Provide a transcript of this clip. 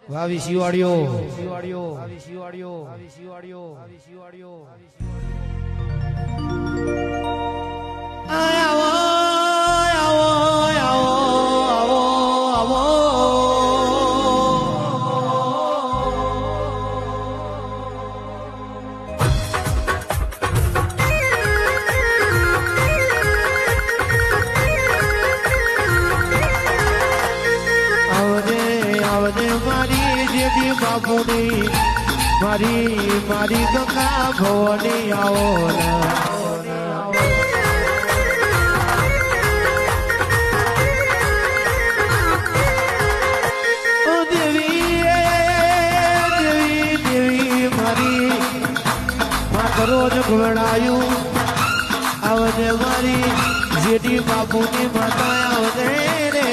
વાવી શિવાળીઓ બાપુની મારી ગંગા ભવાની આવો દેવી મારી રોજ ઘોડાયું આવજે મારી જેઠી બાપુની માતા આવજે રે